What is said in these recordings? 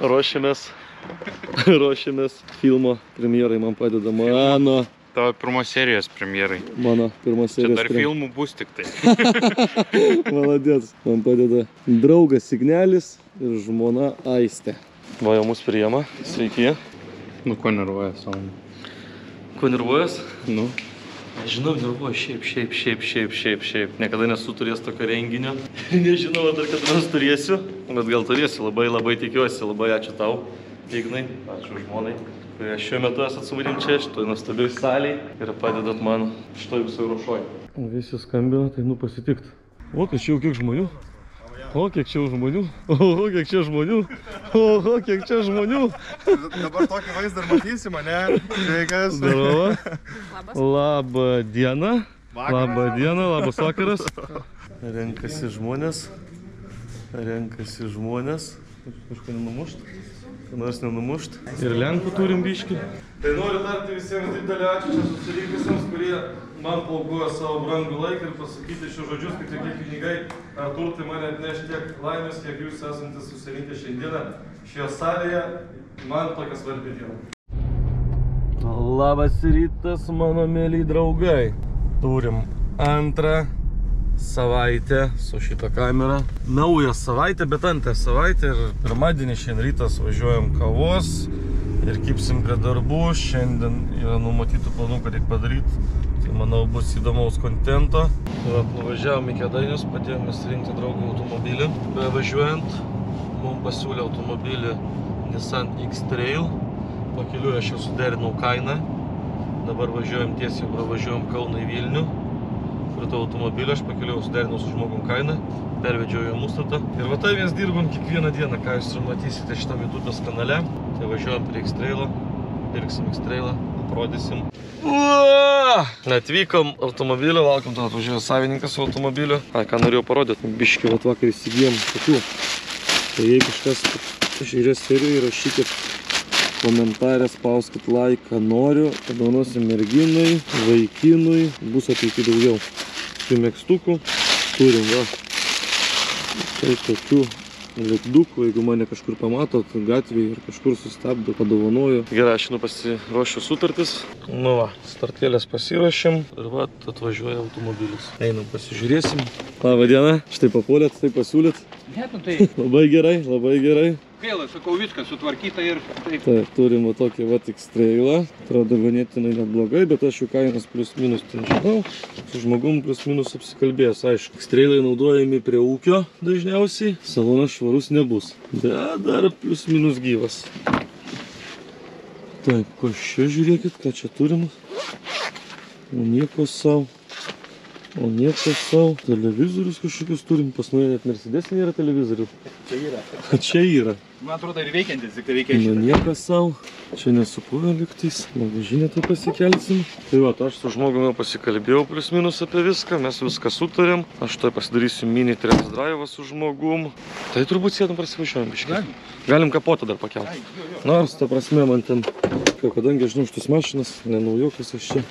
Ruošiamės filmo premjerai, man padeda mano. Tavo pirmos serijos premjerai. Mano pirmos serijos. Čia dar filmų bus tik tai. Maladėts. Man padeda draugas Ignelis ir žmona Aistė. Va, jau mus priema. Sveiki. Nu, ko nervuoja savo? Ko nervuojas? Nu. Žinau, nervuoju, šiaip. Niekada nesu turėjęs tokio renginio. Nežinau, dar kada nors turėsiu, bet gal turėsiu. Labai tikiuosi. Labai ačiū tau, Ignai. Ačiū žmonai, kurie šiuo metu esat su manim čia, šitoj nuostabioj salėj ir padedat man šitoj visoj ruošoj. Visi skambina, tai nu pasitikt. O, tai čia jau kiek žmonių. O, kiek čia žmonių. Dabar tokį vaizdą ir matysi mane. Sveikas. Darova. Labą dieną. Labas vakaras. Renkasi žmonės. Kažko nenumušt. Nors nenumušt. Ir Lenkų turim biškį. Tai noriu tarti visiems didelį ačiū čia susirinkusiems, kurie man paukojo savo brangų laiką ir pasakyti šios žodžius, kad jokie pinigai ar turtai mane atneš tiek laimės, kiek jūs esantis susirinkę šiandieną šioje salėje. Man tokia svarbi diena. Labas rytas, mano mėly draugai. Turim antrą savaitę su šitą kamerą. Naują savaitę, bet antrą savaitę ir pirmadienį šiandien rytas važiuojam kavos ir kipsim prie darbų. Šiandien yra numatytų planų, ką reikia padaryti. Tai manau bus įdomaus kontento. Nuvažiavom į Kėdainius, padėjome surinkti draugų automobilį. Važiuojant, mums pasiūlė automobilį Nissan X-Trail. Pakeliu aš jau suderinau kainą. Dabar važiuojam tiesiai, pravažiuojam Kauną į Vilnių. Prie to automobilio aš pakeliu suderinau su žmogum kainą. Pervedžiau į Mustatą. Ir va tai mes dirbam kiekvieną dieną, ką jūs ir matysite šitam YouTube'os kanale. Tai važiuojam prie X-Trail'o, pirksim X-Trail'ą, parodysim. Atvykom automobilio, laukiam, tada atvažiuoja savininkas su automobiliu. Ką norėjau parodyti, biškį vat vakar įsigijom tokių. Tai jei kažkas žiūrės serijų, rašykit komentarę, spauskit laiką, noriu, padovanosim merginai, vaikinui, bus ateity daugiau. Tų mėgstukų turim, va. Tai tokių lipdukų, jeigu mane kažkur pamatot gatvėje ir kažkur sustabdo, padovanoju. Gerai, aš pasiruošiu sutartis. Nu va, startėlės pasiruošim ir va, atvažiuoja automobilis. Einam, pasižiūrėsim. Labą dieną, štai papuolėt, tai pasiūlyt. Ne, nu tai. Labai gerai. Gaila, sakau, viskas sutvarkyta ir taip. Taip, turim va tokį va X-Trail'ą. Atrodo ganėtinai neblogai, bet aš jų kainas plius minus ten žinau. Su žmogum plius minus apsikalbėjęs, aišku. X-Trail'ai naudojami prie ūkio dažniausiai. Salonas švarus nebus. Bet dar plius minus gyvas. Taip, ko čia žiūrėkit, ką čia turim. Nieko sau. Televizorius kažkokius turim. Pas mane net Mercedes nėra televizorių. Čia yra. Man atrodo ir veikiantis, tik tai reikia šitą. Nieko sau. Čia nesupuvę lygtais. Bagažinę tai pasikelsim. Tai va, aš su žmogumi pasikalbėjau plius minus apie viską. Mes viską sutarėm. Aš tai pasidarysiu mini test drive'ą su žmogum. Tai turbūt sėdam prasivažiuojam biškį. Galim kapotą dar pakelti. Nors, ta prasme, man ten, kadangi aš žinau šitas mašinas, nenaujokas aš čia.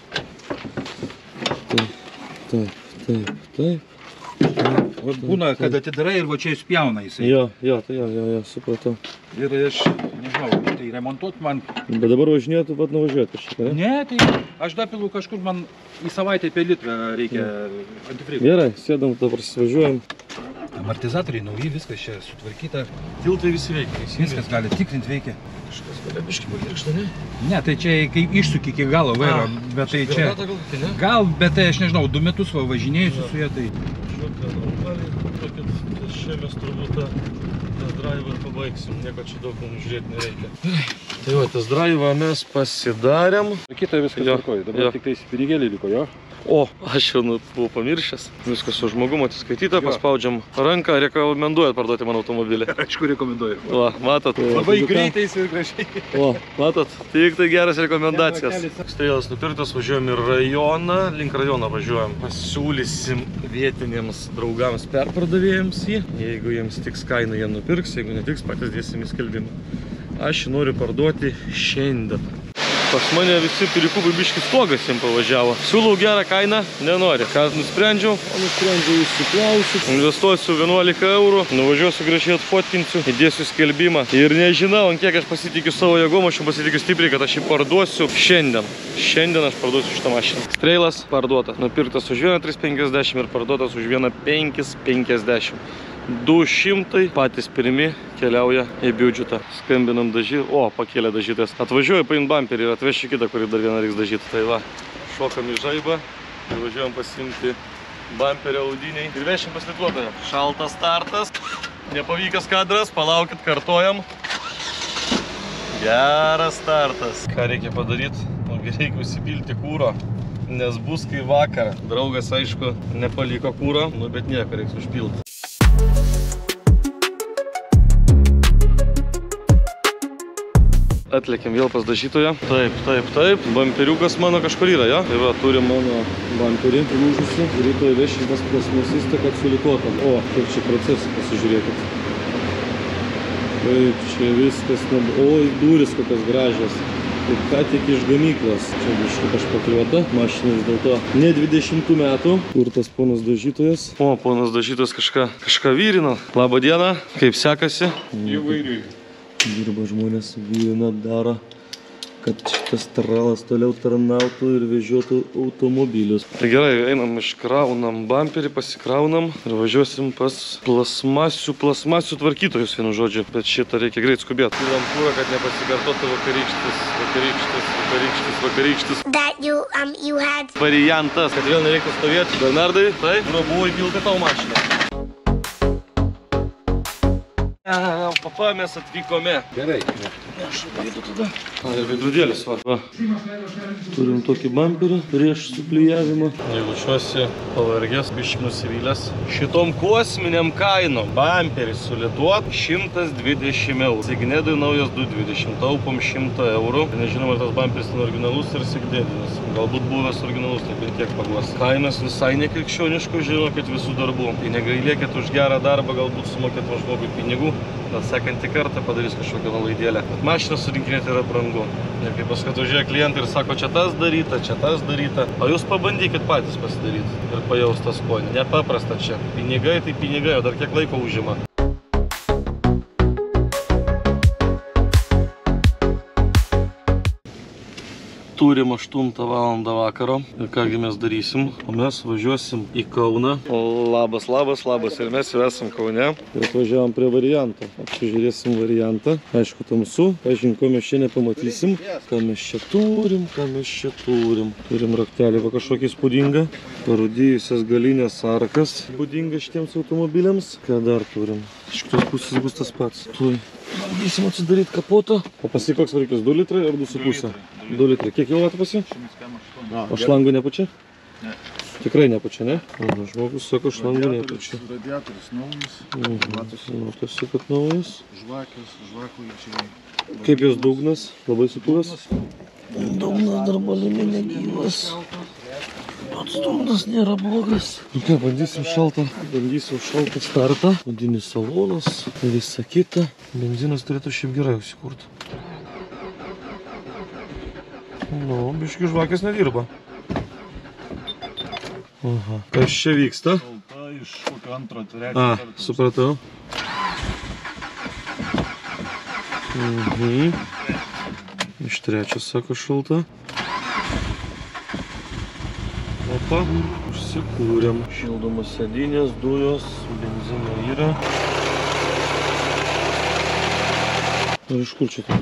Taip. Būna, kad atidarai ir va čia įspjauna jisai. Jo, supratau. Ir aš, nežinau, tai remontuot man. Bet dabar važinėtų, vat nuvažiuoti kažkaip, ne? Ne, tai aš dapilu kažkur, man į savaitę apie litrą reikia antifrikų. Gerai, sėdam, dabar važiuojam. Amortizatoriai nauji, viskas čia sutvarkyta. Tiltai visi veikia. Viskas gali tikrinti veikia. Kažkas gali biškį pagirkšta, ne? Ne, tai čia kaip išsuki iki galo vairo, bet tai čia... Gal, bet tai aš nežinau, 2 metus važinėjusiu su jie, tai... Kažkokia normaliai, čia mes turbūt tą drive'ą ir pabaigsim, nieko čia daug mums žiūrėti nereikia. Tai va, tas drive'ą mes pasidarėm. Kita viskas tvarkoja, dabar tik tais pinigėlį liko, jo? O, aš jau buvau pamiršęs. Viskas su žmogum atsiskaityta, paspaudžiam ranką, rekomenduojat parduoti mano automobilį. Aišku, rekomenduoju. Va, matot. Labai greitais ir gražiai. O, matot, tik tai geras rekomendacijas. X-Trailas nupirktas, važiuojam į rajoną, link rajono važiuojam. Pasiūlysim vietiniams draugams perpardavėjams jį. Jeigu jiems tiks kaina, jie nupirks, jeigu netiks, patys dėsim į skelbimą. Aš noriu parduoti šiandien. Pas mane visi pirikubai biškis stogas jam pavažiavo. Siūlau gerą kainą, nenori. Ką nusprendžiau? Nusprendžiau įsiklausiu. Investuosiu 11 eurų, nuvažiuosiu gražiai atfotkinsiu, įdėsiu skelbimą. Ir nežinau, ant kiek aš pasitikiu savo jėgom, aš pasitikiu stipriai, kad aš jį parduosiu šiandien. Šiandien aš parduosiu šitą mašiną. Streilas parduotas. Nupirktas už 1,350 ir parduotas už 1,550. 200 patys pirmi keliauja į biudžetą. Skambinam dažyt. O, pakėlė dažytas. Atvažiuoju paim bamperį ir atvešiu kitą, kurį dar vieną reiks dažyti. Tai va, šokam į žaibą ir važiuojam pasiimti bamperio audiniai ir vešim pas likluotoją. Šaltas startas. Nepavykęs kadras, palaukit, kartojam. Geras startas. Ką reikia padaryti? Reikia užsipilti kūro, nes bus kai vakar. Draugas, aišku, nepaliko kūro, bet nieko reiks užpilti. Atlėkėm vėl pas dažytoją. Taip. Bamperiukas mano kažkur yra, jo? Tai va, turim mano bamperį lūžusi. Rytoj vešim pas plasmasistą, kad sulituotam. O, kaip čia procesą, pasižiūrėkit. Kaip čia viskas. Oi, durys kokios gražios. Taip ką tik iš gamyklos. Čia biškai pašpakliuota. Mašina vis dėlto ne 20 metų. Kur tas ponas dažytojas? O, ponas dažytojas kažką vyrino. Labą dieną. Kaip sekasi? Įvairiai. Dirba žmonės, vyrina, daro, kad šitas tralas toliau tarnautų ir vežiotų automobilius. Tai gerai, einam, iškraunam bamperį, pasikraunam ir važiuosim pas plasmasių tvarkytojus, vienu žodžiu. Bet šitą reikia greit skubėti. Pildam kūrą, kad nepasikartotų vakarykštis. Variantas, kad vėl nereiktų stovėti. Bernardai, taip, buvo įpilti tau mašiną. Papa, mes atvykome. Gerai. Aš veidu tada. Ir veidrodėlis, va. Turim tokį bamperį prieš suklijavimą. Jaučiuosi pavargęs, biškį nusivylęs. Šitom kosminiam kainom bamperis sulituot 120 eurų. Signedui naujas 220, taupom 100 eurų. Nežinom, ar tas bamperis ten originalus ir signedinis. Galbūt buvęs originalus, taip ir kiek paguos. Kainas visai nekrikščioniškų, žinokit, visų darbų. Tai negailėkit už gerą darbą, galbūt sumokėt žmogui pinigų. Bet sekantį kartą padarys kažkokią nuolaidėlę. Bet mašiną surinkinėti yra brangu. Ir kai paskui atvažiuoja klientai ir sako, čia tas daryta. O jūs pabandykit patys pasidaryti ir pajaust tą skonį. Nepaprasta čia. Pinigai tai pinigai, o dar kiek laiko užima. Turim 8 valandą vakaro ir kągi mes darysim, o mes važiuosim į Kauną. Labas. Ir mes jau esam Kaune. Ir atvažiavom prie varianto. Apsižiūrėsim variantą. Aišku, tamsu. Pažiūrėm, ko mes čia nepamatysim. Ką mes čia turim. Turim raktelį va kažkokį įspūdingą. Parūdijusias galinės arkas. Būdinga šitiems automobiliams. Ką dar turim? Iš kitos pusės bus tas pats. Tuoj. Bandysim atsidaryti kapotą. O pasi koks variklis? 2 litrai ar 2,5? 2 litrai. Kiek kilovatų pasi? O šlangų nepučia? Ne. Tikrai nepučia, ne? Žmogus sako, šlangų nepučia. Radiatorius naujas. Matosi, kad naujas. Žvakuličiai. Kaip jos dugnas? Labai supuvęs? Dugnas dar balimi negyvas. Pats dugnas nėra blogas. Ką, bandysim šaltą startą. Vadinis salonas, visa kita. Benzinas turėtų šiaip gerai užsikurti. Nu, biški žvakės nedirba. Aha. Kas čia vyksta? Šalta iš kokio antro, trečio. Supratau. Iš trečio, sako, šalta. Opa, užsikūrėm. Šildomos sėdynės, dujos, benzino yra. Ir iš kur čia tai?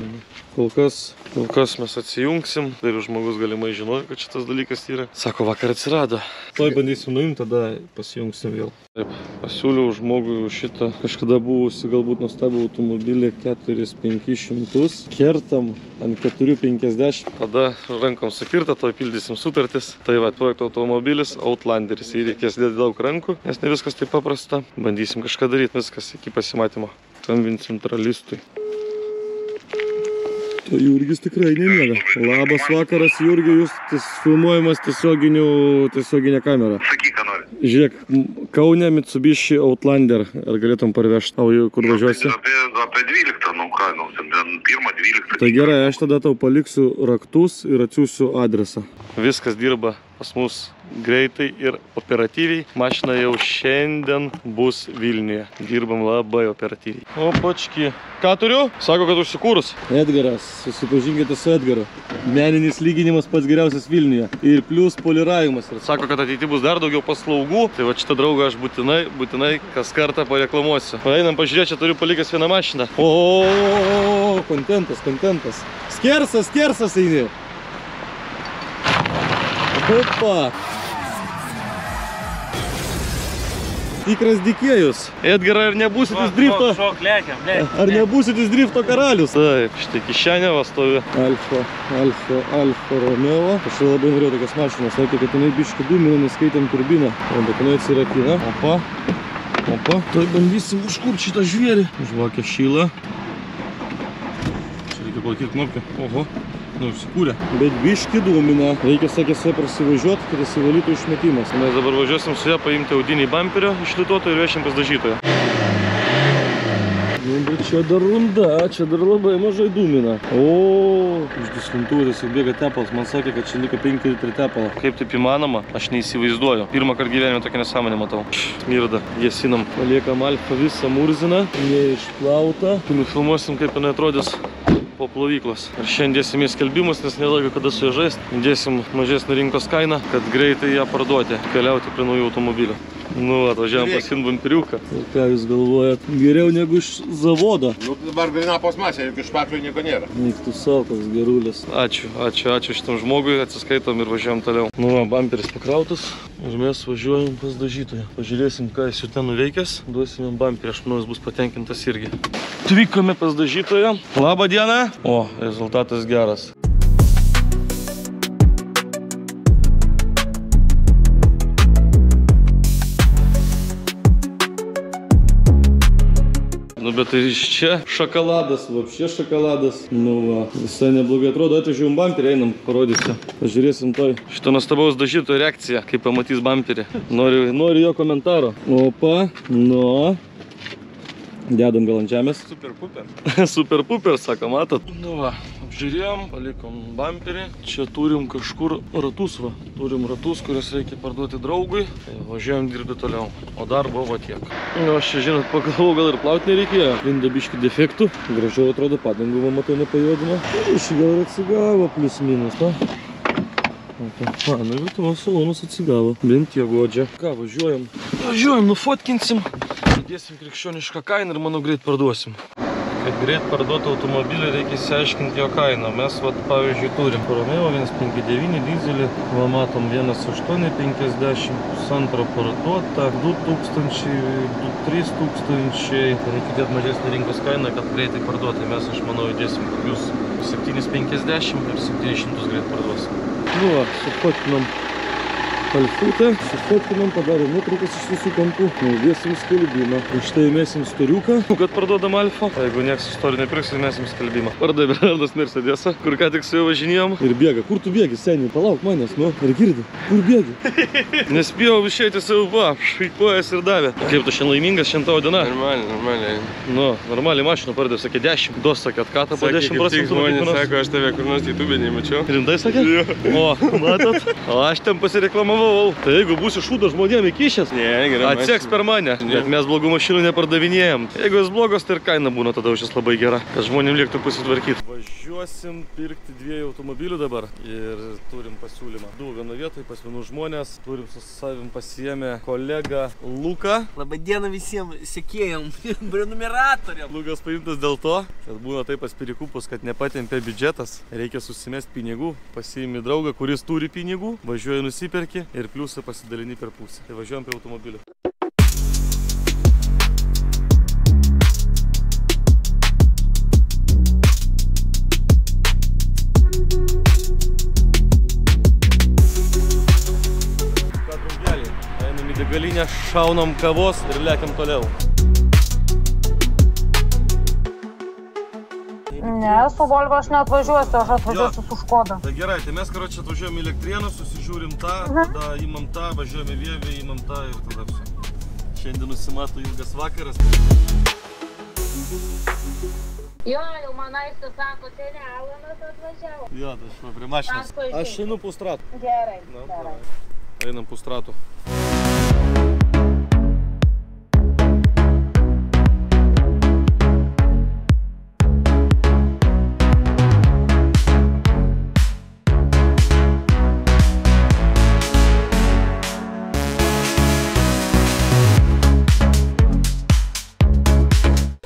Kol kas mes atsijungsim. Ir žmogus galimai žinojo, kad šitas dalykas yra. Sako, vakar atsirado. Tuoj bandysim nuimti, tada pasijungsim vėl. Taip, pasiūliau žmogui šitą kažkada buvusi galbūt nuostabų automobilį 4-500. Kertam ant 4,50. Tada rankom sukirta, to pildysim sutartis. Tai va, projekto automobilis Outlanderis. Jį reikės dėti daug rankų, nes ne viskas taip paprasta. Bandysim kažką daryti, viskas iki pasimatymo. Skambinsim tralistui. Jurgis tikrai nemiega. Labas vakaras, Jurgi, jūs filmuojamas tiesioginė kamera. Sakyk, ką nori. Žiūrėk, Kaune Mitsubishi Outlander. Ar galėtum parvežti? O kur važiuosi? Apie 12, nu ką, nu, 1, 12 Tai gerai, aš tada tau paliksiu raktus ir atsiųsiu adresą. Viskas dirba pas mus greitai ir operatyviai. Mašina jau šiandien bus Vilniuje. Dirbam labai operatyviai. Opački. Ką turiu? Sako, kad užsikūrus. Edgaras, susipažinkite su Edgaru. Meninis lyginimas pats geriausias Vilniuje. Ir plius poliravimas. Ir sako, kad ateity bus dar daugiau paslaugų. Tai va šitą draugą aš būtinai kas kartą pareklamuosiu. Einam pažiūrėti, čia turiu palikęs vieną mašiną. O, kontentas. Skersas eini. Opa. Tikras dikėjus. Edgarai, ar nebūsit jūs drifto? Ar nebūsit jūs drifto karalius? Taip, štai kišenė va stovi. Alfa Romeo. Aš labai norėjau tokias mašinas. Sakė, kad jinai biškį dūmina, neskaitant turbiną. O bet jinai atsirakina. Opa. Tai bandysim užkurt šitą žvėrį. Žvakė šyla. Čia reikia palaikyti knopkę. Oho. Nu, užsikūrė. Bet biškį dūmina. Reikia, sakė, su ją prasivažiuoti, kad įsivalytų išmetimas. Mes dabar važiuosim su ją paimti audinį bamperio išlituoto ir vešim pas dažytoją. Nu, bet čia dar runda, čia dar labai mažai dūmina. O, iš dislintuvės jau bėga tepalas. Man sakė, kad čia liko 5 litrai tepalo. Kaip taip įmanoma, aš neįsivaizduoju. Pirmą kartą gyvenime tokią nesąmonę matau. Smirda, gesinam. Paliekam Alfa visą murziną, neišplauta. Nufilmuosim, kaip jinai atrodys po plovyklos. Ir šiandien dėsim į skelbimus, nes nelaikiu kada su ja žaist. Dėsim mažesnį rinkos kainą, kad greitai ją parduoti, keliauti prie naujų automobilių. Nu, atvažiavam pasiimt vampiriuką. Ir ką jūs galvojat? Geriau negu iš zavodo. Nu, dabar grina posmasė, juk iš paklių nieko nėra. Niktų savo, koks gerulis. Ačiū šitam žmogui, atsiskaitom ir važiuojam toliau. Nu, bamperis pakrautas ir mes važiuojam pas dažytoją. Pažiūrėsim, ką jis jau ten nuveikęs. Duosim jam bamperį, aš manau, jis bus patenkintas irgi. Atvykome pas dažytoją. Labą dieną. O, rezultatas geras. Nu, bet tai iš čia šokoladas, vapšė šokoladas. Nu, va, visai neblogai atrodo. Atvežiau bamperį, einam, parodysiu. Pažiūrėsim toj. Šito nuostabaus dažytojo reakcija, kai pamatys bamperį. Noriu jo komentaro. Opa, nu. Dedam gal ant žemės. Super puper. Super puper, sako, matot. Nu va, apžiūrėjom, palikom bamperį. Čia turim kažkur ratus, va. Turim ratus, kuriuos reikia parduoti draugui. Tai važiuojam dirbti toliau. O darbo va tiek. Nu, aš čia, žinot, pagalvojau, gal ir plauti nereikėjo. Linda biškį defektų. Gražiau atrodo, padangų va, matau, nepajodino. Iš gal ir atsigavo, plius minus, na. Nu ir tavo salonus atsigavo. Bent jie godžia. Ką, važiuojam? Važiuojam, nufotkinsim. Dėsim krikščionišką kainą ir, manau, greit parduosim. Kad greit parduoti automobilį, reikia išsiaiškinti jo kainą. Mes, vat, pavyzdžiui, turim Romeo 1.5.9 dizelį. Va, matom 1.850, pusantro parduota, 2,000, 3,000. Reikia dėti mažesnį rinkos kainą, kad greitai parduoti. Mes, aš manau, įdėsim kokius 750 ir 700 greit parduosim. Nu, va, sufotkinam Alfutę, sufotkinam, padarėm nuotraukas iš visų kampų, naudėsim skelbimą. Ir štai įmėsim storiuką, kad parduodam Alfa. Jeigu nieks istorį nepirks, įmėsim skelbimą. Pardavė Bernardas Mercedesą, kur ką tik su juo važinėjom. Ir bėga. Kur tu bėgi, seniai? Palauk manęs, nu. Ir girdi. Kur bėgi? Nespėjau išeiti savo, va, šaikojas ir davė. Kaip tu šiandien laimingas, šiandien tavo diena? Normaliai. Nu, normaliai mašinų pardavė, sakė 10. Dos sakė atkatą po 10%. Žmonės sako, aš tave kur nors YouTube nemačiau. Rimtai sakė? O, matot? O aš ten pasireklamavau. Tai jeigu būsi šūdas žmonėm įkišęs, atseks per mane. Bet mes blogų mašinų nepardavinėjom. Jeigu jis blogos, tai ir kaina būna tada už jis labai gera. Kad žmonėm liektų pasitvarkyti. Važiuosim pirkti 2 automobilių dabar. Ir turim pasiūlymą. 2 vieno vietoj, pas vienų žmonės. Turim su savim pasiėmę kolegą Luką. Labą dieną visiems sekėjom, prenumeratoriam. Lukas paimtas dėl to, kad būna taip pas pirikupus, kad nepatempė biudžetas. Reikia susimest pinigų. Pasiimi draugą, kuris turi pinigų. Važiuoji nusiperki. Ir pliusą pasidalini per pusę. Tai važiuojam prie automobilio. Ką, draugeliai, einam į degalinę, šaunam kavos ir lekiam toliau. Ne, su Volvo aš neatvažiuosiu, aš atvažiuosiu su Škoda. Tai gerai, tai mes, karočią, atvažiuojam į Elektrėną, susižiūrim tą, tada imam tą, važiuojam į Vievį, imam tą ir tada visi. Šiandien nusimato ilgas vakaras. Jo, jau manai, tu sako, tai ne Alanas atvažiavo. Jo, tai aš prie mašinos. Aš einu pustratų. Gerai, Na, gerai. Einam pustratų.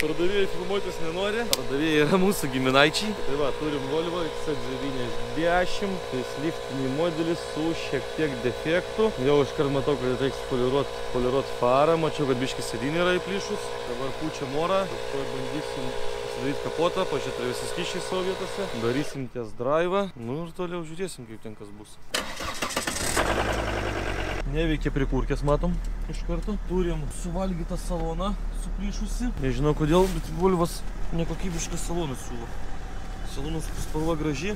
Pardavėjai filmuotis nenori, pardavėjai yra mūsų giminaičiai. Tai va, turim Volvo XC90, tai liftiniai modelis su šiek tiek defektų. Jau iškart matau, kad reiks poliruot farą, mačiau, kad biškis sėdynė yra įplyšus. Dabar pučiam orą, tuoj bandysim pasidaryti kapotą, pažiūrėti ar visi skysčiai savo vietose. Darysim test drive'ą, nu ir toliau žiūrėsim, kaip ten kas bus. Neveikia prikūrkės, matom, iš karto. Turim suvalgytą saloną, suplyšusi. Nežinau kodėl, bet Volvas nekokybiškas salonas siūlo. Salonas spalva graži,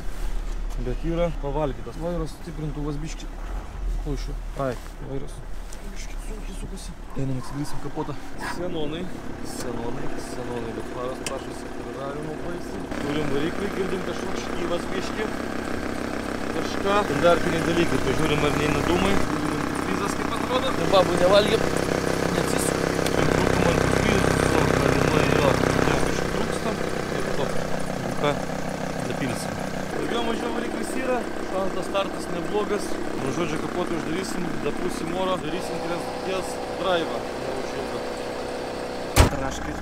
bet yra pavalgytas. Vairas stiprintuvas biški. Klaušiu. Ai, vairas biški sunkiai sukasi. Einam, atsidarysim kapotą. Senonai, bet varas prašosi atviravimo baisiai. Turim variklį, girdim kažkoks škyvas biški. Kažką. Standartiniai dalykai, pažiūrim ar neina dūmai. Kaip atrodo, babų nevalgėm, neatsisuk. Trūkum ant prizas, vadinai jo, kažkaip trūkstam. Ir to, ką, zapilsim. Daugiau mažiau variklis yra, šansas startas neblogas. Nu, žodžiu, kapotą uždarysim, dapusim oro, darysim ties drive'ą. Traškai,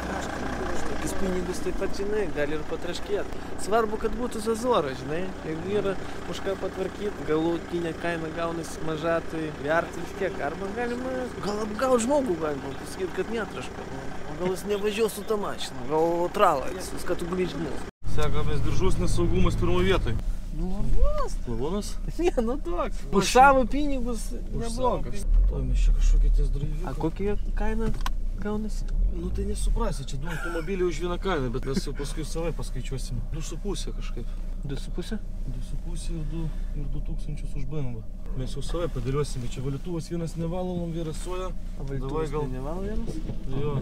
tokius pinigus taip pat, žinai, gali ir patraškėti. Svarbu, kad būtų zazora, žinai. Jeigu yra už ką patvarkyti, galutinė kaina gaunasi maža, tai verti vis tiek. Arba galima, gal apgaut žmogų galima pasakyti, kad netraška. O gal jis nevažiuos su tą mašiną, gal tralą, viską tu gali žinoti. Sekamės diržus, nesaugumas pirmoje vietoje. Nu, lavonas. Lavonas? Ne, nu toks. Už savo pinigus neblogas. To mes čia kažkokie ties driviukai. A kokia kaina gaunasi? Nu tai nesuprasi, čia 2 automobiliai už vieną kainą, bet mes jau paskui savai paskaičiuosim. 2,5 kažkaip. 2,5? 2,5 ir 2000 už BMW. Mes jau savai padėliuosim, čia valytuvas vienas nevalom, vyras suoja. O valytuvas nevalo vienas? Jo.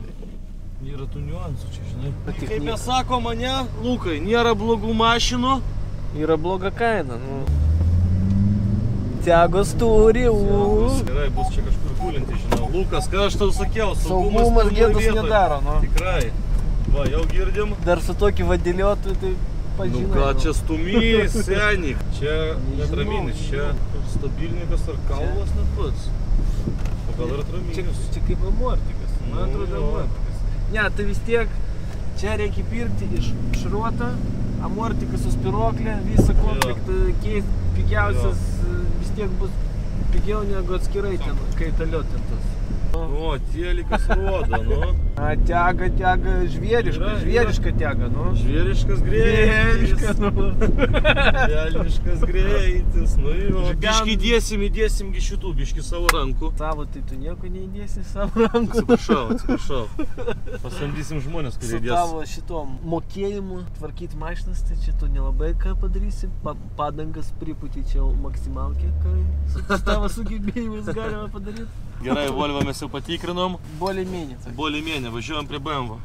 Yra tų niuansų čia, žinai. Kaip mes sako mane, Lukai, nėra blogų mašinų. Yra bloga kaina, nu. Tiagos turi, Gerai, bus čia kažkur gulinti, žinau. Lukas, ką aš tau sakiau, saugumas gėdos nedaro, nu. Tikrai. Va, jau girdim. Dar su tokį vadėliotu, tai pažinai. Nu ką, čia stumys, senik. Čia netraminis, čia stabilnikas ar kaulas net pats. O gal ir atraminis. Čia kaip amortikas, man atrodo amortikas. Ne, tai vis tiek čia reikia pirkti iš šruotą, amortikas su spiroklė, visą komplektą keisti. Pigiausias vis tiek bus pigiau negu atskirai ten kaitaliotintas. O, tielikas rodo, nu. A, tiaga, žvėriška tiaga, nu. Žvėriškas greitis. Velniškas greitis, nu jo. Biškį įdėsim šitų, biškį savo rankų. Savo, tai tu nieko neįdėsi savo rankų. Atsiprašau. Pasamdysim žmonės, kurie įdės. Su tavo šitom mokėjimu tvarkyti mašinas, tai čia tu nelabai ką padarysi. Padangas pripūti čia maksimalkiai, kai su tavo sugebėjimus galima padaryti. Gerai, Volvo mes jau patikrinom. Bolį-mėnė, važiuojam prie BMW.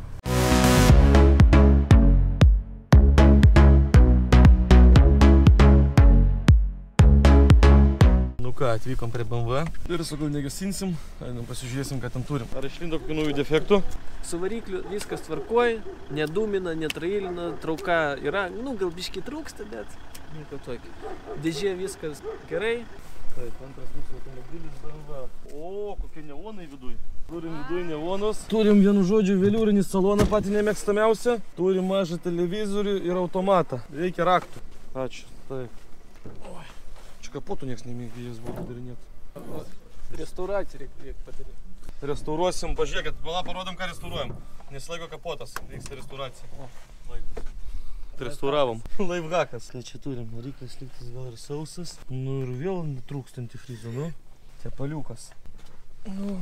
Nu ką, atvykom prie BMW. Ir sakau, negesinsim, einam pasižiūrėsim, ką ten turim. Ar išlindo kokių naujų defektų? Su varikliu viskas tvarkoj, nedūmina, netrailina, trauka yra, nu gal biškį trūksta, bet nieko tokio. Dėžė viskas gerai. Taip, antras mūsų automobilis BMW. O, kokie neonai viduj. Turim viduj neonus. Turim vienu žodžiu veliūrinį saloną, patį nemėgstamiausią. Turim mažą televizorių ir automatą. Reikia raktų. Ačiū. Taip. Oi. Čia kapotų nieks nemėgėjęs buvo padarinėti. Restauraciją reikia padaryti. Restauruosim, pažiūrėkit, parodom, ką restauruojam. Nesilaiko kapotas, vyksta restauracija. O, laikas. Restauravom. Laifhakas. Ką čia turim? Variklis lygtis gal ir sausas. Nu ir vėl trūkstantį frizą, nu. Tepaliukas. Nu,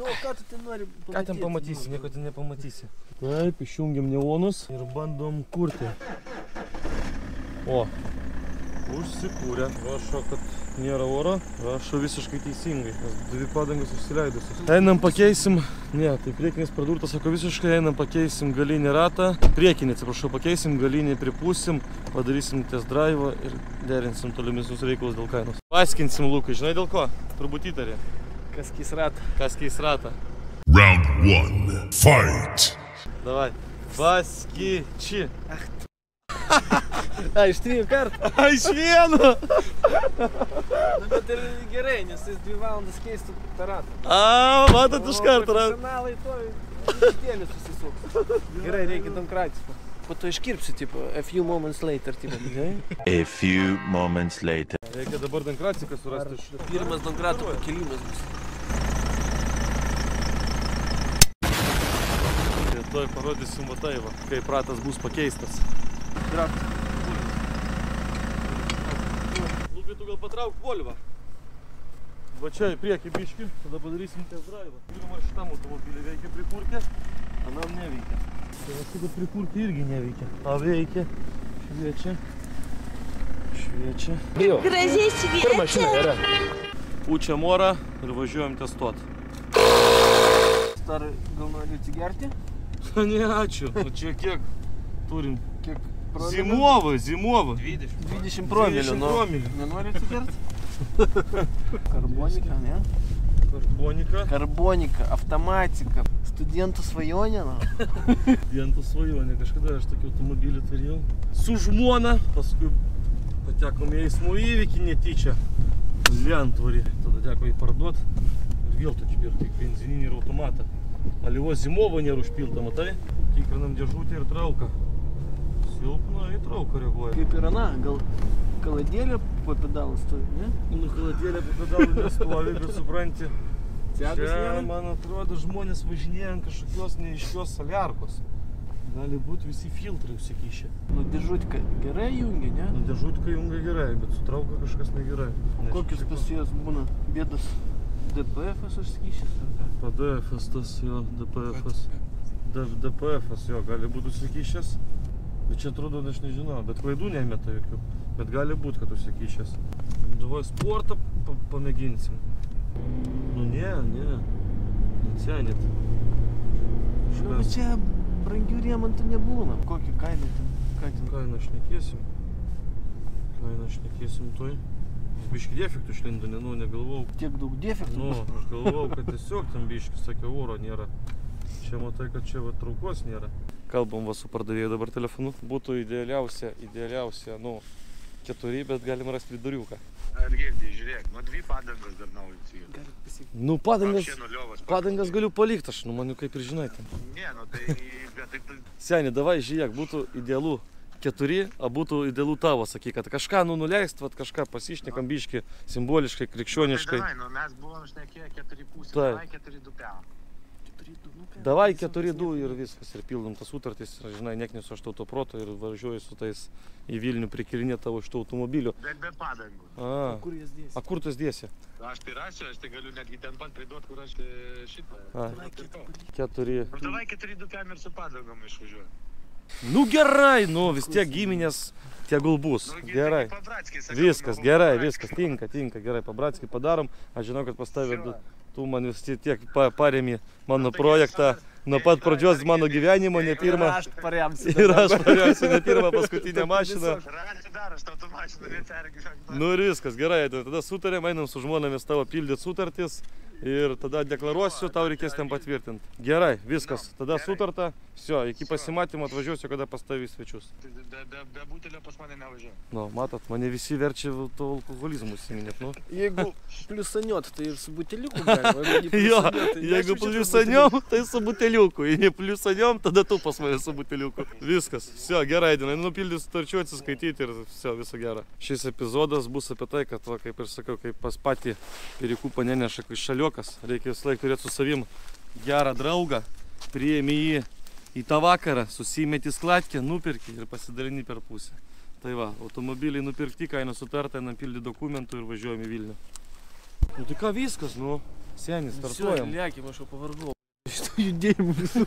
o ką tu ten nori pamatyti? Ką ten pamatysi, nieko ten nepamatysi. Taip, išjungiam neonus ir bandom kurti. O, užsikūrė. Rašo, kad nėra oro, rašo visiškai teisingai, nes dvi padangas užsileidusios. Einam pakeisim, ne, tai priekinis pradurtas, sako visiškai, einam pakeisim galinį ratą, priekinį, atsiprašau, pakeisim, galinį pripūsim, padarysim test drive ir derinsim tolimesnius reikalus dėl kainos. Paskinsim, Lukai, žinai dėl ko? Turbūt įtarė. Kas keis ratą? Kas keis ratą? Round 1. Fight! Davai. Paskyči. A, iš 3 kartų? A, iš 1! Nu, bet ir gerai, nes jis 2 valandas keistų tą ratą. A, matot iš karto ratą. Profesionalai to tėlį susisuks. Gerai, reikia domkratis. Po to iškirpsi, tipo, a few moments later, tipo. A few moments later. Reikia dabar domkratiką surasti. Pirmas domkratų pakelimas bus. Tuoj parodysim va tai va, kaip ratas bus pakeistas. Lukai, tu gal patrauk Volvą. Va čia į priekį biškį, tada padarysim test drive. Pirma, šitam automobilį veikia pripurkė, anam neveikia. Tai va, kad pripurkė irgi neveikia. A veikia, šviečia. Šviečia. Gražiai šviečia. Pučiam orą ir važiuojam testuot. Dar gal nori atsigerti? Ne, ačiū. O čia kiek turim? Kiek promilių? Zimovą, zimovą. 20 promilių. 20 promilių. Nenori atsigerti? Karbonika, ne? Karbonika. Karbonika, automatika. Studentų svajonė, na? Studentų svajonė. Kažkada aš tokį automobilį turėjau. Su žmona. Paskui patekom į eismo įvykį netyčia. Lentvarį. Tada teko jį parduot. Ir vėl tokį pirkti, benzininį ir automatą. Alivo Zimovo nėra užpilta, matai? Tikrinam dėžutę ir trauką. Silpna į trauką reaguoja. Kaip ir ana, gal kaladėlė po pedalą stovi, ne? Nu, kaladėlė po pedalų nestovi, bet supranti. Čia, man atrodo, žmonės važinėja ant kažkokios neaiškios saliarkos. Gali būti visi filtrai užsikišę. Nu, dėžutką gerai jungia, ne? Nu, dėžutką jungia gerai, bet su trauka kažkas negerai. Kokius pas juos būna bėdas? DPF-as užsikišęs? PDF-as tas jo, DPF-as. DPF-as jo, gali būti užsikišęs. Bet čia atrodo, aš nežinau, bet klaidų nemeta jokių. Bet gali būti, kad užsikišęs. Davai sportą pamėginsim. Nu ne. Necenit. Nu, bet čia brangių remontų nebūna. Kokį kainą ten? Kainą šnekėsim tuoj. Biški defektų išlindo, negalvau. Tiek daug defektų? Nu, aš galvau, kad tiesiog ten biški, sakiau, oro nėra. Čia matai, kad čia va traukos nėra. Kalbam va su pardavėju dabar telefonu. Būtų idealiausia, nu, 4, bet galim rasti viduriuką. Argirdai, žiūrėk, nu 2 padangas dar naujus yra. Nu, padangas galiu palikti, aš, nu, maniu, kaip ir žinai ten. Ne, nu tai, bet tai... Seni, davai, žiūrėk, būtų idealu 4, a būtų idealu tavo, sakyk, kad kažką nuleist, vat kažką pasišnekam biški, simboliškai, krikščioniškai. Tai davai, nu mes buvom šnekėję 4,5, davai 4,2 pėm. Davai 4,2 ir viskas, ir pildom tas sutartis, žinai, neknisiu aš to proto ir važiuoju su tais į Vilnių prikilinė tavo iš to automobilio. Bet be padangų. A kur jas dėsi? A kur tas dėsi? Aš tai rasiu, aš tai galiu netgi ten pat priduot, kur aš šitą. A, 4. Nu davai 4,2 pėm ir su padangom išvažiuoju. Nu gerai, nu vis tiek giminės tegul bus. Gerai. Viskas, gerai, viskas, tinka, gerai, pabratskiai padarom. Aš žinau, kad pas tavę tu man vis tiek paremi mano projektą nuo pat pradžios mano gyvenimo, ne pirmą. Ir aš paremsiu. Ir aš paremsiu, ne pirmą paskutinę mašiną. Rašį dar, aš tau mašiną nepergyvenau. Nu ir viskas, gerai, tada sutarėm, einam su žmonomis tavo pildyti sutartis. Ir tada deklaruosiu, tau reikės ten patvirtinti. Gerai, viskas, tada sutarta. Всё, iki pasimatymo atvažiuosiu, kada pas tavį svečius. Be butelio pas mane nevažiuoju. Nu, matot, mane visi verčia to alkoholizmu užsiminėt, nu. Jeigu pliusaniot, tai ir su buteliuku galima. Jo, jeigu pliusaniom, tai su buteliuku. Jei ne pliusaniom, tada tu pas mane su buteliuku. Viskas, всё, gerai, Dinai, nupildys sutarčių atsiskaityti ir всё, viso gero. Šis epizodas bus apie tai, kad, va, kaip ir sakiau, kaip pas patį Perikūpą neneša šaliu. Reikia vis laik turėti su savim gerą draugą, priėmi jį į tą vakarą, susimeti skladkę, nupirki ir pasidalini per pusę. Tai va, automobiliai nupirkti, kaina sutarta, einam pildyti dokumentų ir važiuojam į Vilnių. Nu tai ką viskas, nu, senis, startuojam. Lėkim, aš jau pavargau. Šitą judėjimą visų.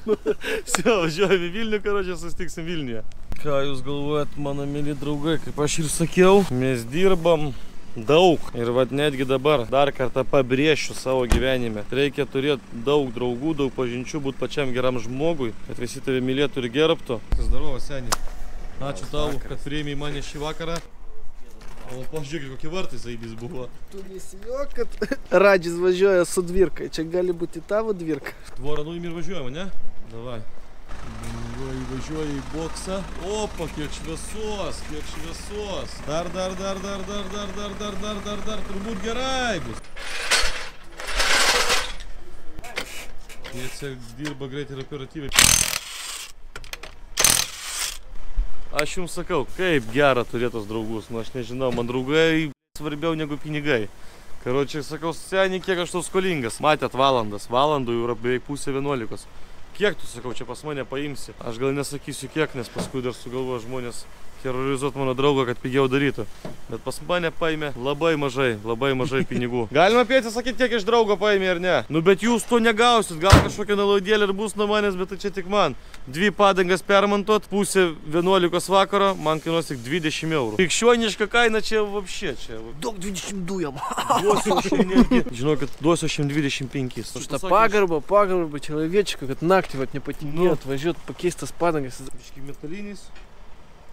Всё, važiuojam į Vilnių, karočią, susitiksim Vilniuje. Ką jūs galvojat, mano mėly draugai, kaip aš ir sakiau, mes dirbam Daug. Ir vad netgi dabar dar kartą pabrėšiu savo gyvenime. Reikia turėti daug draugų, daug pažinčių, būti pačiam geram žmogui, kad visi tave mylėtų ir gerbtų. Zdarova, seniai. Ačiū tau, kad priėmė mane šį vakarą. O pažiūrėk, kokie vartai zaibis buvo. Tu nesijok, kad Radžis važiuoja su dvirkai. Čia gali būti tavo dvirka. Tvorą nuim ir važiuojama, ne? Davai. Važiuoja į boksą. Opa, kiek šviesos, kiek šviesos. Dar. Turbūt gerai bus. Jie čia dirba greitai ir operatyviai. Aš jums sakau, kaip gera turėtos draugus. Nu, aš nežinau, man draugai svarbiau negu pinigai. Karočiai, sakau, seniai, kiek aš tau skolingas. Matėt valandas. Valandų jau yra beveik pusė 11. Kiek tu, sakau, čia pas mane paimsi? Aš gal nesakysiu kiek, nes paskui dar sugalvoja žmonės terrorizuoti mano draugą, kad pigiau darytų. Bet pas mane paėmė labai mažai pinigų. Galima apie atsisakyti, kiek iš draugo paėmė ar ne? Nu, bet jūs to negausit. Gal kažkokia nalaidėlė ir bus nuo manęs, bet tai čia tik man. 2 padangas permontuot, pusė 11 vakaro, man kainuos tik 20 eurų. Krikščioniška kaina čia vapšė. Daug 22 jam. Duosiu šiandien netgi. Žinokit, duosiu šiandien 25. Už tą pagarbą человечка, kad naktį vat nepatingėt, važiuot pakeistas padangas. Biški metalinis.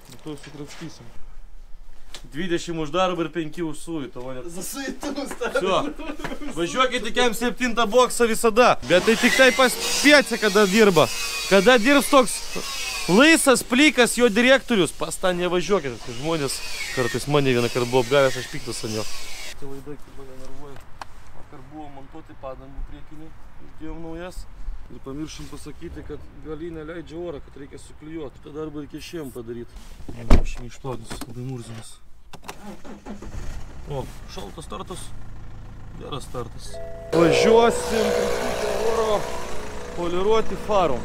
Bet to sukrapštysim. 20 už darbą ir 5 už suitą. Zasuitus. Все. Važiuokit į M7 boksą visada. Bet tai tik tai pas Piecę, kada dirba. Kada dirbs toks laisas, plikas jo direktorius, pas tą nevažiuokit. Žmonės kartais mane vieną kartą buvo apgavęs, aš piktas ant jo. Tai laidai, kaip mane nervuoja. Vakar buvo montuoti padangų priekinių. Išdėjom naujas. Ir pamiršom pasakyti, kad galinė leidžia orą, kad reikia suklijuoti. Tą darbą reikia šiandien padaryti. Aš neišplaudys, labai murzinas. O, šaltas startas. Geras startas. Važiuosim truputį oro poliruoti farų.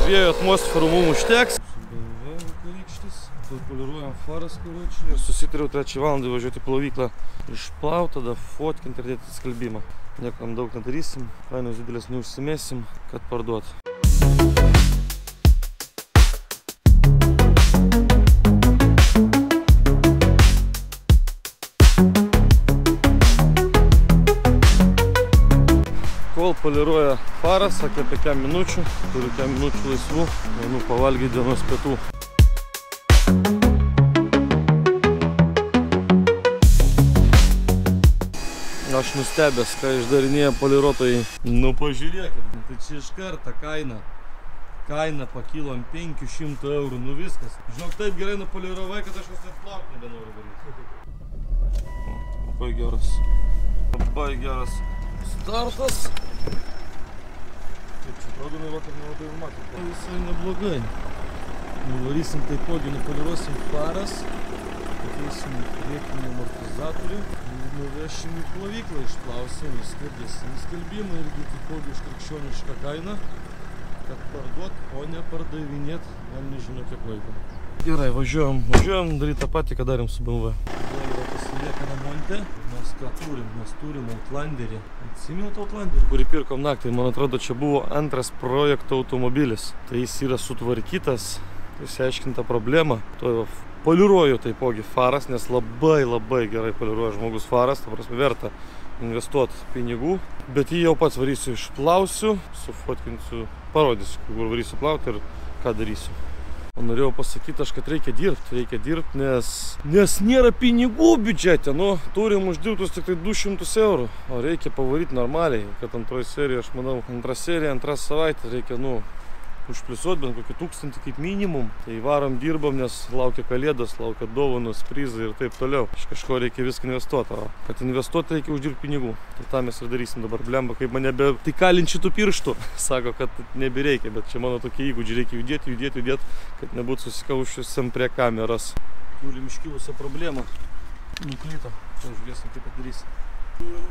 Vėjo atmosferų mums užteks. Subėvėjom vakarykštis. Tai poliruojam faras, karočiui. Ir susitariau 3 valandą važiuoti į plovyklą. Išplaut, tada fotkinti ir dėti skalbimą. Niekam daug nedarysim, kainos didelės neužsimėsim, kad parduot. Kol poliruoja faras, sakė apie 5 minučių, turiu 5 minučių laisvų, einu pavalgyti dienos pietų. Aš nustebęs, ką išdarinėja poliruotojai. Nu pažiūrėkit, tai čia iš karto kaina. Kaina pakilo ant 500 eurų, nu viskas. Žinok, taip gerai nupoliravai, kad aš net plaukti nebenoriu daryti. Labai geras. Labai geras startas. Taip, čia pradome vakar nelabai matyti. Tai visai neblogai. Nuvarysim taipogi, nupoliruosim faras. Pakeisim priekinį amortizatorių. Nuvešim į plovyklą, išplausim, įskardėsim į skalbimą irgi taipogi už krikščionišką kainą, kad parduot, o ne pardavinėt, gal nežinau kiek laiko. Gerai, važiuojam daryti tą patį, ką darėm su BMW. Volvo pasilieka remonte. Mes ką turim? Mes turim Outlanderį. Atsimenat Outlanderį? Kurį pirkom naktį, man atrodo, čia buvo antras projekto automobilis. Tai jis yra sutvarkytas, išsiaiškinta problema. Poliruoju taipogi faras, nes labai gerai poliruoja žmogus faras, ta prasme verta investuoti pinigų. Bet jį jau pats varysiu, išplausiu, sufotkinsiu, parodysiu, kur varysiu plauti ir ką darysiu. O norėjau pasakyti aš, kad reikia dirbti, nes nėra pinigų biudžete, nu, turim uždirbtus tik tai 200 eurų, o reikia pavaryti normaliai, kad antroji serija, aš manau, antra serija, antra savaitė, reikia, nu, užpliusuoti bent kokį 1000 kaip minimum. Tai varom dirbam, nes laukia kalėdos, laukia dovanos, prizai ir taip toliau. Iš kažko reikia viską investuoti, o kad investuoti reikia uždirbti pinigų. Tai tą mes ir darysim dabar. Blemba, kaip mane be tai kalinčių tų pirštų. Sako, kad nebereikia, bet čia mano tokie įgūdžiai, reikia judėti, kad nebūtų susikaušusiam prie kameros. Turim iškilusią problemą. Nukrito. Čia žiūrėsim, kaip padarysim.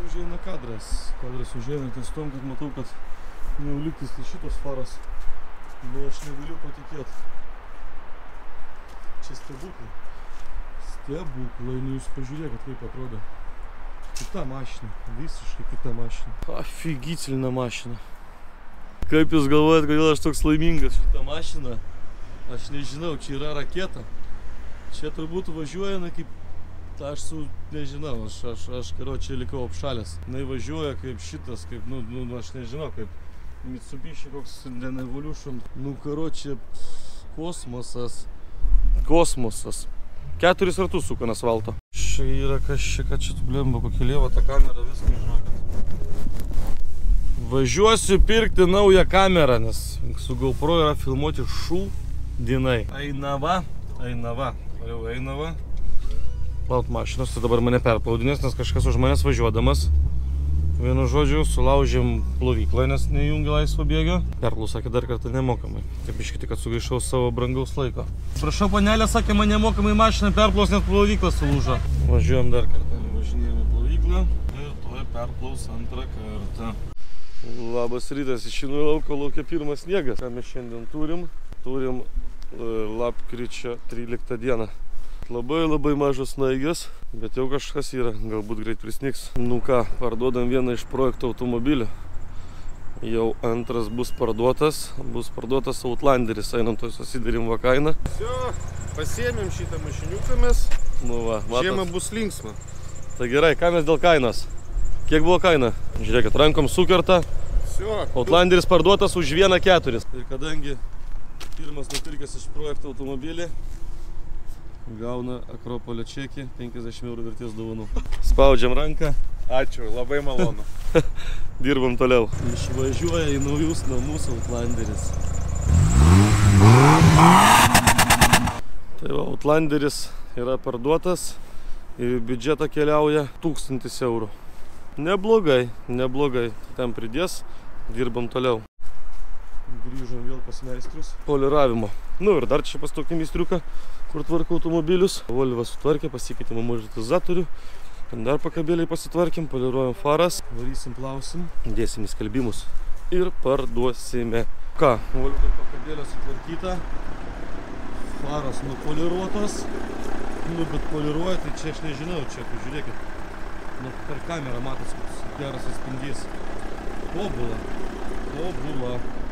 Užeina kadras. Kadras užeina ties tom, kad matau, kad jau liktis tai šitos faros. Nu, aš negaliu patikėti. Čia stebuklai. Stebuklai, nu jūs pažiūrėkit, kaip atrodo. Kita mašina, visiškai kita mašina. Офигительна mašina. Kaip jūs galvojat, kodėl aš toks laimingas šitą mašiną? Aš nežinau, čia yra raketa. Čia turbūt važiuoja, na kaip, aš nežinau, aš karočią likau apšalęs. Na važiuoja kaip šitas, kaip, aš nežinau, kaip Mitsubishi koks Evolution. Karočią, kosmosas. 4 ratus suka ant asfalto. Čia yra kažkiek, kad čia blemba, kokia lieva ta kamera, viską žinokit. Važiuosiu pirkti naują kamerą, nes su GoPro yra filmuoti šūdinai. Ainava. Laut mašinos, tai dabar mane perplaudinės, nes kažkas už manęs važiuodamas. Vienu žodžiu, sulaužėm plovyklą, nes nejungė laisvo bėgio. Perplaus sakė dar kartą nemokamai. Taip iškiti, kad sugaišau savo brangaus laiko. Prašau, panelė sakė, man nemokamai mašiną perplaus, nes plovykla sulūžo. Važiuojam dar kartą, važinėjame plovyklą ir tuoj perplaus antrą kartą. Labas rytas, išeinu į lauką, laukia pirmas sniegas. Ką mes šiandien turim? Turim lapkričio 13 dieną. Labai mažos snaigės, bet jau kažkas yra, galbūt greit prisnigs. Ką, parduodam vieną iš projekto automobilių. Jau antras bus parduotas Outlanderis, einam toj susidarim va kainą. Все, pasiėmėm šitą mašiniuką mes. Žiemą bus linksma. Tai gerai, ką mes dėl kainos? Kiek buvo kaina? Žiūrėkit, rankom sukerta. Outlanderis parduotas už 1,4. Ir kadangi pirmas nupirkęs iš projekto automobilį, gauna Akropolio čekį 50 eurų vertės dovanų. Spaudžiam ranką. Ačiū, labai malonu. Dirbam toliau. Išvažiuoja į naujus namus Outlanderis. Tai va, Outlanderis yra parduotas ir biudžetą keliauja 1000 eurų. Neblogai. Tam pridės, dirbam toliau. Grįžom vėl pas meistrius. Poliravimo. Ir dar čia pas tokį meistriuką, kur tvarko automobilius. Volvo sutvarkė, pasikeitėm amortizatorių. Dar pakabėliai pasitvarkėm, poliruojam faras. Varysim, plausim, dėsim į skalbimus ir parduosime. Ką, Volvo pakabėlė sutvarkyta. Faras nupoliruotas. Bet poliruoja, tai čia aš nežinau, čia pažiūrėkit. Per kamerą matos, geras atspindys. Tobula.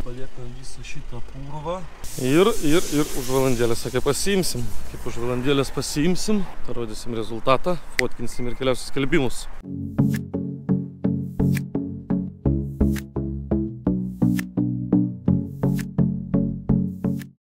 Paliekam visą šitą purvą. Ir už valandėlę, sakė, pasiimsim. Kaip už valandėlės pasiimsim, parodysim rezultatą, fotkinsim ir keliausim skelbimus.